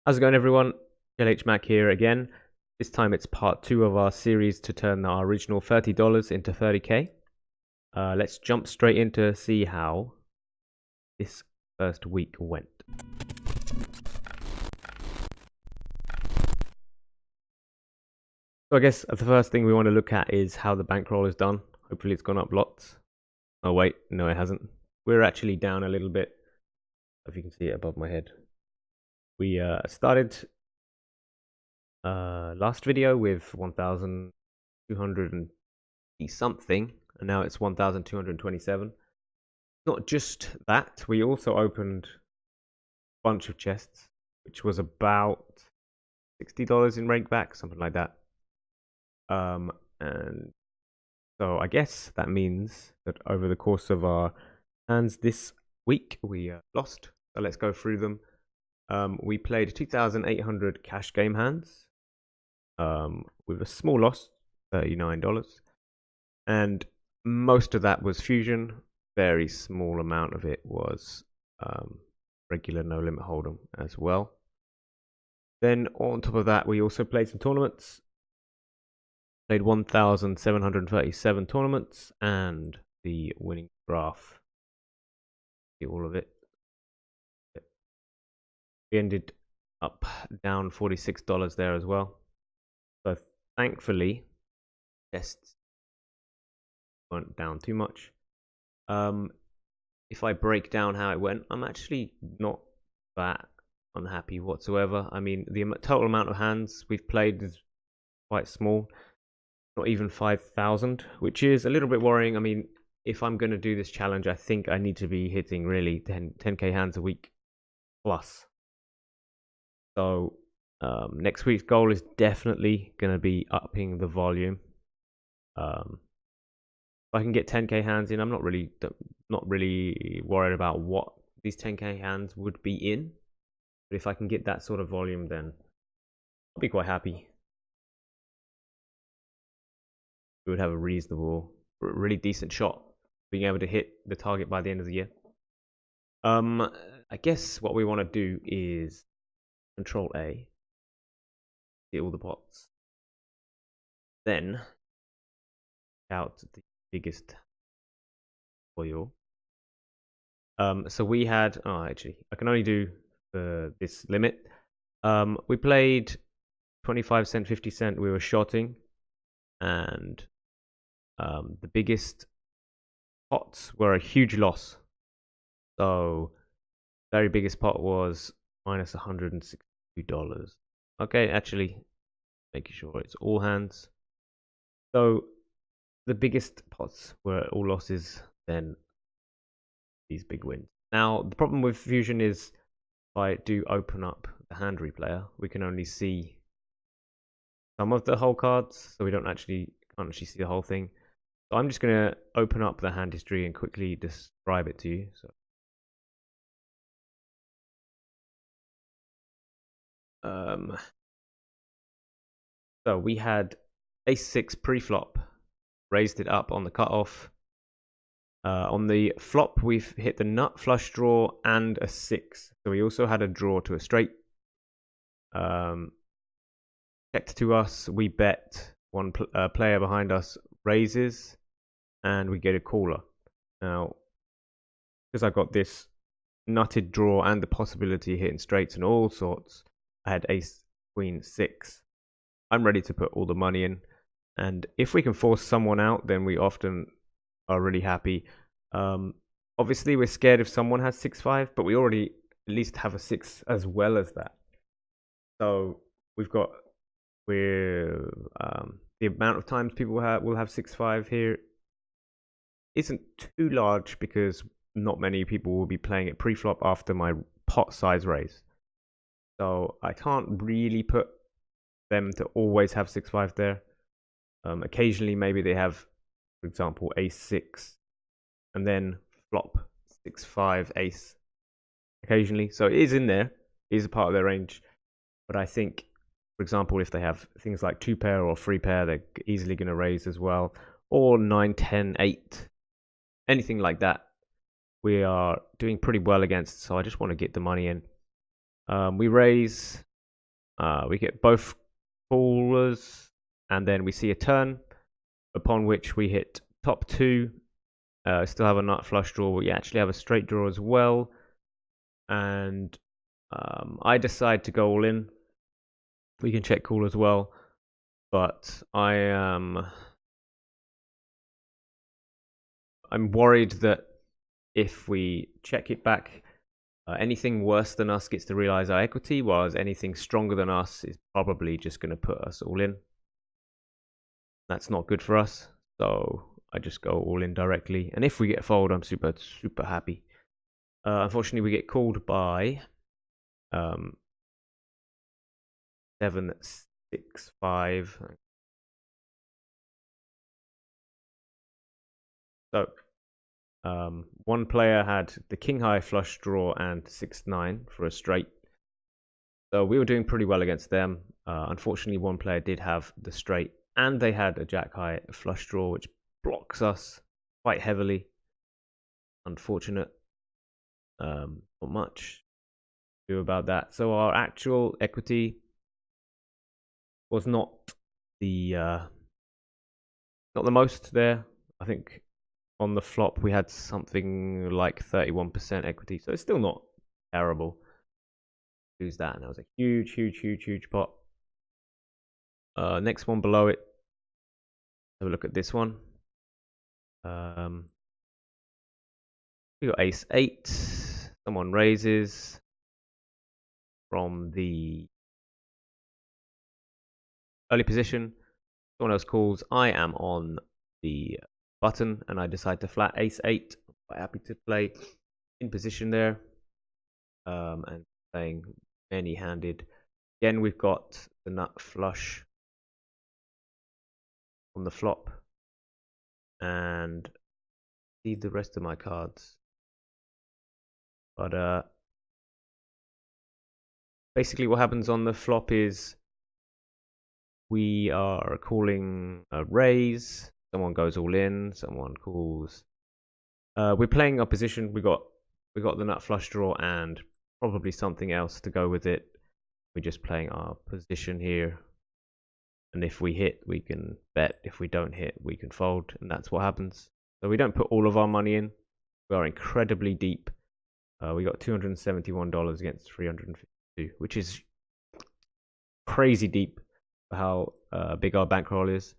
How's it going, everyone? LH Mac here again. This time it's part 2 of our series to turn our original $30 into 30k. Let's jump straight in to see how this first week went. So I guess the first thing we want to look at is how the bankroll is done. Hopefully it's gone up lots. Oh wait, no it hasn't. We're actually down a little bit, if you can see it above my head. We started last video with 1,200 something, and now it's 1,227. Not just that, we also opened a bunch of chests, which was about $60 in rank back, something like that. And so I guess that means that over the course of our hands this week, we lost. So let's go through them. We played 2,800 cash game hands with a small loss, $39. And most of that was fusion. Very small amount of it was regular no limit hold'em as well. Then on top of that, we also played some tournaments. Played 1,737 tournaments, and the winning graph. See all of it. We ended up down $46 there as well. So thankfully, tests weren't down too much. If I break down how it went, I'm actually not that unhappy whatsoever. I mean, the total amount of hands we've played is quite small, not even 5,000, which is a little bit worrying. I mean, if I'm going to do this challenge, I think I need to be hitting really 10k hands a week plus. So next week's goal is definitely going to be upping the volume. If I can get 10k hands in, I'm not really worried about what these 10k hands would be in. But if I can get that sort of volume, then I'll be quite happy. We would have a reasonable, really decent shot being able to hit the target by the end of the year. I guess what we want to do is Control A, get all the pots, then out the biggest oil. So we had, actually, I can only do this limit. We played 25 cent, 50 cent. We were shotting, and the biggest pots were a huge loss. So very biggest pot was minus $162. Okay, actually, making sure it's all hands. So the biggest pots were all losses, then these big wins. Now, the problem with fusion is if I do open up the hand replayer, we can only see some of the whole cards, so we can't actually see the whole thing. So I'm just going to open up the hand history and quickly describe it to you. So we had ace-6 pre-flop, raised it up on the cutoff. On the flop, we've hit the nut flush draw and a 6. So we also had a draw to a straight. Checked to us, we bet one player behind us raises, and we get a caller. Now, because I got this nutted draw and the possibility of hitting straights and all sorts, I had ace, queen, 6. I'm ready to put all the money in, and if we can force someone out, then we often are really happy. Obviously, we're scared if someone has 6-5, but we already at least have a 6 as well as that. So the amount of times people will have 6-5 here isn't too large because not many people will be playing it pre-flop after my pot size raise. So I can't really put them to always have 6-5 there. Occasionally, maybe they have, for example, ace-6, and then flop 6-5 ace. Occasionally, so it is in there. It is a part of their range. But I think, for example, if they have things like 2-pair or 3-pair, they're easily going to raise as well. Or 9, 10, 8, anything like that, we are doing pretty well against. So I just want to get the money in. We raise We get both callers, and then we see a turn, upon which we hit top two. Still have a nut flush draw. We actually have a straight draw as well, and I decide to go all in. We can check call as well, but I'm worried that if we check it back, anything worse than us gets to realize our equity, whereas anything stronger than us is probably just going to put us all in. That's not good for us, so I just go all in directly. And if we get fold, I'm super happy. Unfortunately, we get called by 7-6-5. So one player had the king high flush draw and 6-9 for a straight. So we were doing pretty well against them. Unfortunately, one player did have the straight, and they had a jack high flush draw, which blocks us quite heavily. Unfortunate. Not much to do about that. So our actual equity was not the most there. I think on the flop we had something like 31% equity, so it's still not terrible. Lose that, and that was a huge pot. Next one below it. Have a look at this one. We got ace 8. Someone raises from the early position. Someone else calls. I am on the button, and I decide to flat ace 8. Quite happy to play in position there, and playing many-handed. Again, we've got the nut flush on the flop, and see the rest of my cards. But basically what happens on the flop is we are calling a raise. Someone goes all in. Someone calls. We're playing our position. We got the nut flush draw and probably something else to go with it. We're just playing our position here, and if we hit, we can bet. If we don't hit, we can fold, and that's what happens. So we don't put all of our money in. We are incredibly deep. We got $271 against 352, which is crazy deep for how big our bankroll is.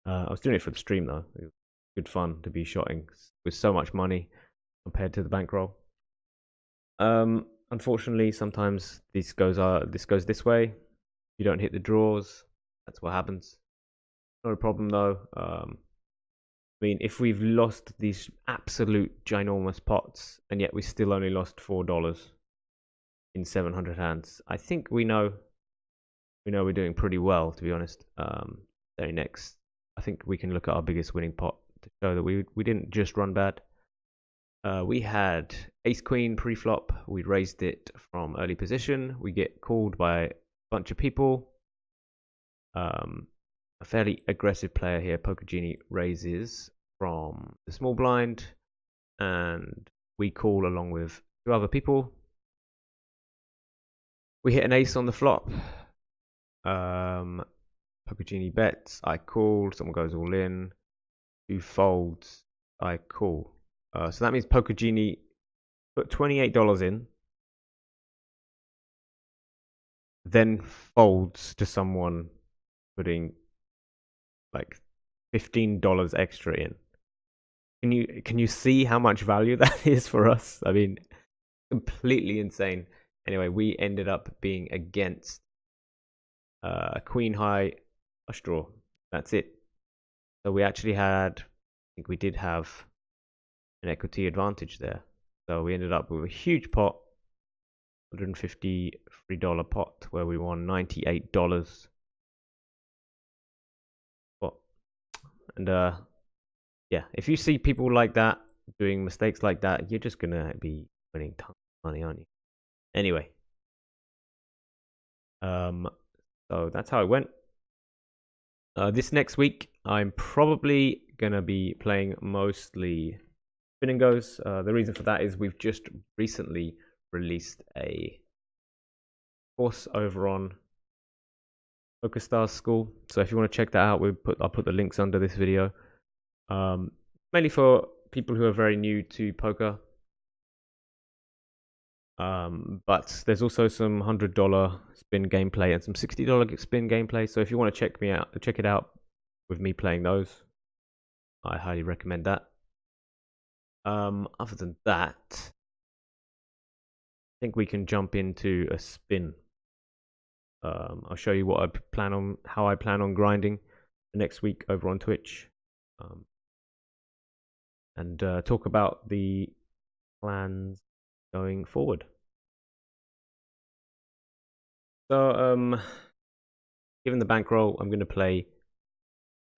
I was doing it for the stream though. It was good fun to be shotting with so much money compared to the bankroll. Unfortunately, sometimes this goes this way. You don't hit the draws. That's what happens. Not a problem though. I mean, if we've lost these absolute ginormous pots, and yet we still only lost $4 in 700 hands, I think we know we're doing pretty well, to be honest. Very next, I think we can look at our biggest winning pot to show that we didn't just run bad. We had ace queen pre-flop. We raised it from early position. We get called by a bunch of people. A fairly aggressive player here, Poker Genie, raises from the small blind, and we call along with 2 other people. We hit an ace on the flop. Poker Genie bets. I call. Someone goes all in. 2 folds. I call. So that means Poker Genie put $28 in, then folds to someone putting like $15 extra in. Can you see how much value that is for us? I mean, completely insane. Anyway, we ended up being against a queen high flush draw. That's it. So we actually had, I think we did have an equity advantage there. So we ended up with a huge pot, $153 pot, where we won $98. And yeah, if you see people like that doing mistakes like that, you're just gonna be winning tons of money, aren't you? Anyway, so that's how it went. This next week, I'm probably gonna be playing mostly spin and goes. The reason for that is we've just recently released a course over on PokerStars School. So if you want to check that out, I'll put the links under this video. Mainly for people who are very new to poker. But there's also some $100 spin gameplay and some $60 spin gameplay. So if you want to check it out with me playing those, I highly recommend that. Other than that, I think we can jump into a spin. I'll show you how I plan on grinding the next week over on Twitch, and talk about the plans going forward. So, given the bankroll, I'm going to play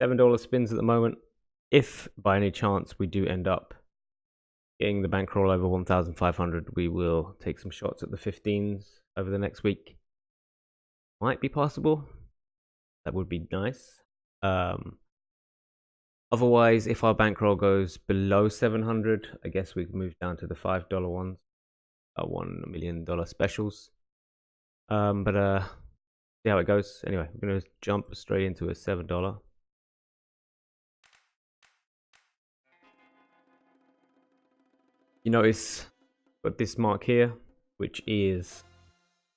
$7 spins at the moment. If by any chance we do end up getting the bankroll over 1,500, we will take some shots at the 15s over the next week. Might be possible. That would be nice. Otherwise, if our bankroll goes below 700, I guess we can move down to the $5 ones, $1 million specials. But see how it goes. Anyway, we're going to jump straight into a $7. You notice got this mark here, which is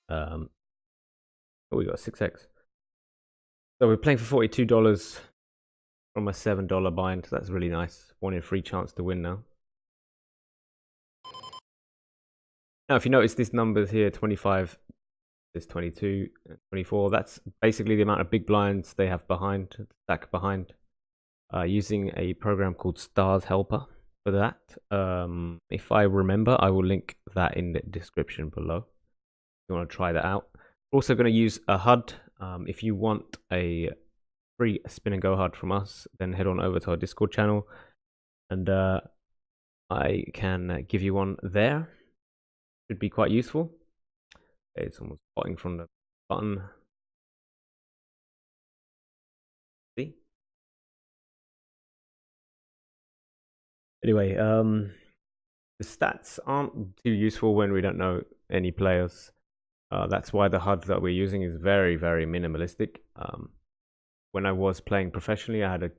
we got 6x. So we're playing for $42 from a $7 bind. That's really nice. 1 in 3 chance to win now. Now, if you notice these numbers here, 25, there's 22, 24. That's basically the amount of big blinds they have behind, stack behind. Using a program called Stars Helper for that. If I remember, I will link that in the description below. If you want to try that out. We're also going to use a HUD. If you want a free spin and go HUD from us, then head on over to our Discord channel, and I can give you one there. Should be quite useful. It's almost spotting from the button. See? Anyway, the stats aren't too useful when we don't know any players. That's why the HUD that we're using is very, very minimalistic. When I was playing professionally, I had a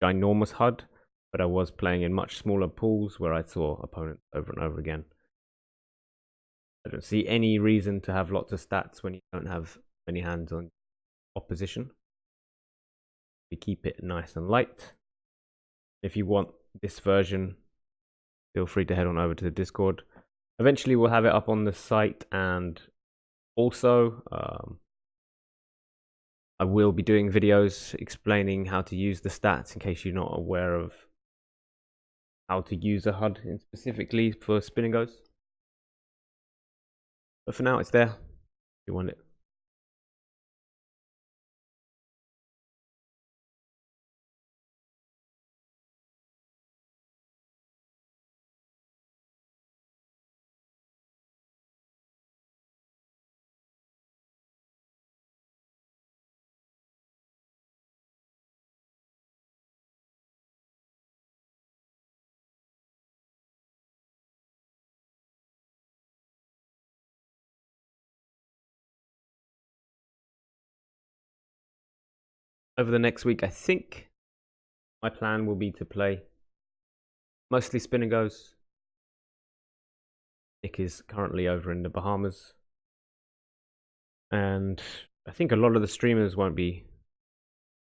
ginormous HUD, but I was playing in much smaller pools where I saw opponents over and over again. I don't see any reason to have lots of stats when you don't have many hands on opposition. We keep it nice and light. If you want this version, feel free to head on over to the Discord. Eventually we'll have it up on the site, and also I will be doing videos explaining how to use the stats in case you're not aware of how to use a HUD specifically for spin and goes. But for now, it's there if you want it. Over the next week, I think my plan will be to play mostly spin and goes. Nick is currently over in the Bahamas, and I think a lot of the streamers won't be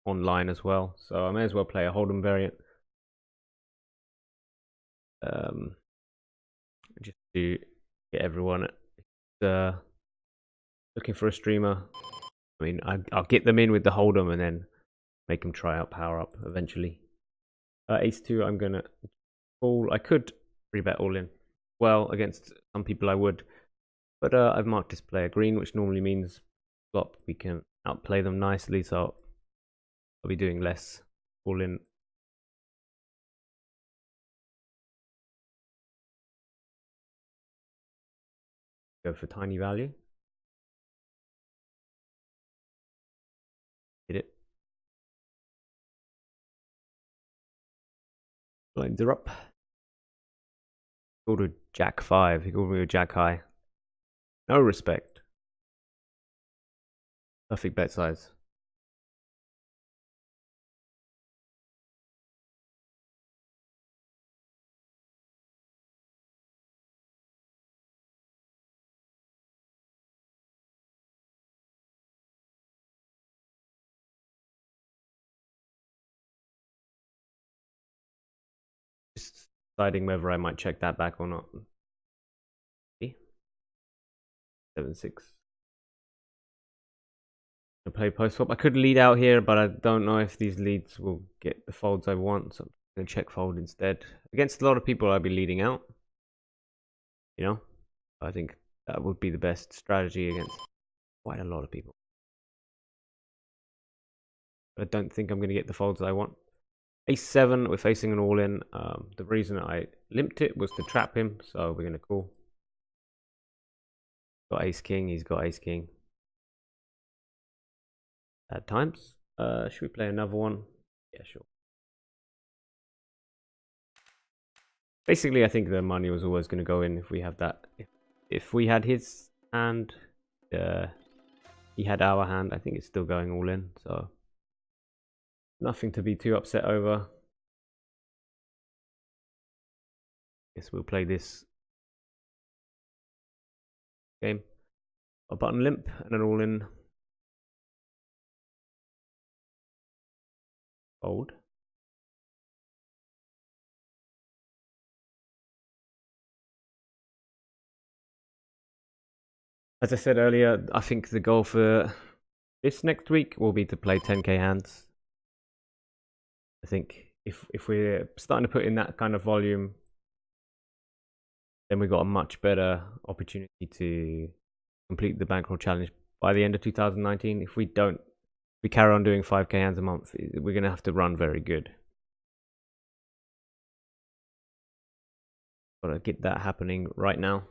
online as well, so I may as well play a Hold'em variant. Just to get everyone looking for a streamer. I mean, I'll get them in with the Hold'em and then make them try out Power Up eventually. Ace 2, I'm going to call. I could rebet all in. Well, against some people I would. But I've marked this player green, which normally means flop. We can outplay them nicely, so I'll be doing less all in. Go for tiny value. Hit it. Blinds are up. Called a Jack 5. He called me a Jack High. No respect. Perfect bet size. Just deciding whether I might check that back or not. 7-6. I play post flop. I could lead out here, but I don't know if these leads will get the folds I want, so I'm gonna check fold instead. Against a lot of people, I'd be leading out. You know, I think that would be the best strategy against quite a lot of people. But I don't think I'm gonna get the folds I want. Ace-7, we're facing an all-in. The reason I limped it was to trap him, so we're gonna call. Got ace-king, he's got ace-king. At times. Should we play another one? Yeah, sure. Basically, I think the money was always going to go in if we have that. If we had his hand, he had our hand. I think it's still going all in, so nothing to be too upset over. Guess we'll play this game. A button limp and an all in. Fold. As I said earlier, I think the goal for this next week will be to play 10k hands. I think if we're starting to put in that kind of volume, then we've got a much better opportunity to complete the Bankroll challenge by the end of 2019. If we carry on doing 5k hands a month, we're going to have to run very good. Gotta get that happening right now.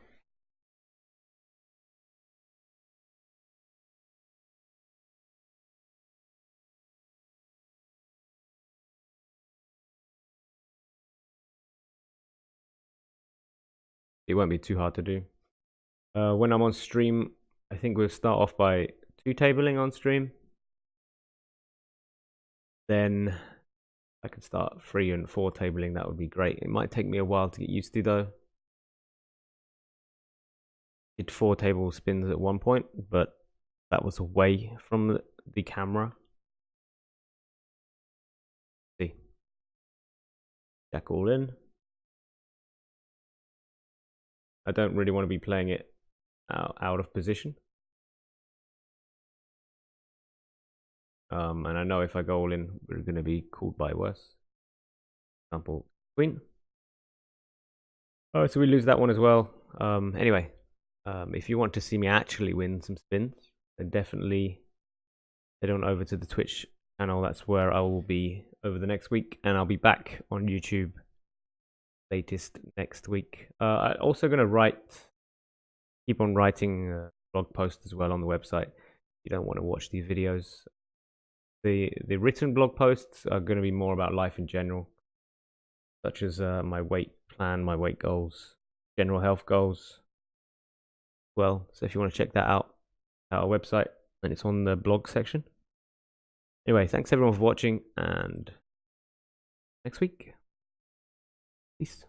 It won't be too hard to do. When I'm on stream, I think we'll start off by 2-tabling on stream. Then I can start 3 and 4-tabling. That would be great. It might take me a while to get used to though. Did 4 table spins at one point, but that was away from the camera. See, jack all in. I don't really want to be playing it out of position. And I know if I go all in, we're going to be called by worse. For example, queen. Oh, so we lose that one as well. Anyway, if you want to see me actually win some spins, then definitely head on over to the Twitch channel. That's where I will be over the next week, and I'll be back on YouTube latest next week. I'm also going to keep on writing blog posts as well on the website. If you don't want to watch these videos, the written blog posts are going to be more about life in general, such as my weight plan, my weight goals, general health goals. Well, so if you want to check that out, our website, and it's on the blog section. Anyway, thanks everyone for watching, and next week, peace.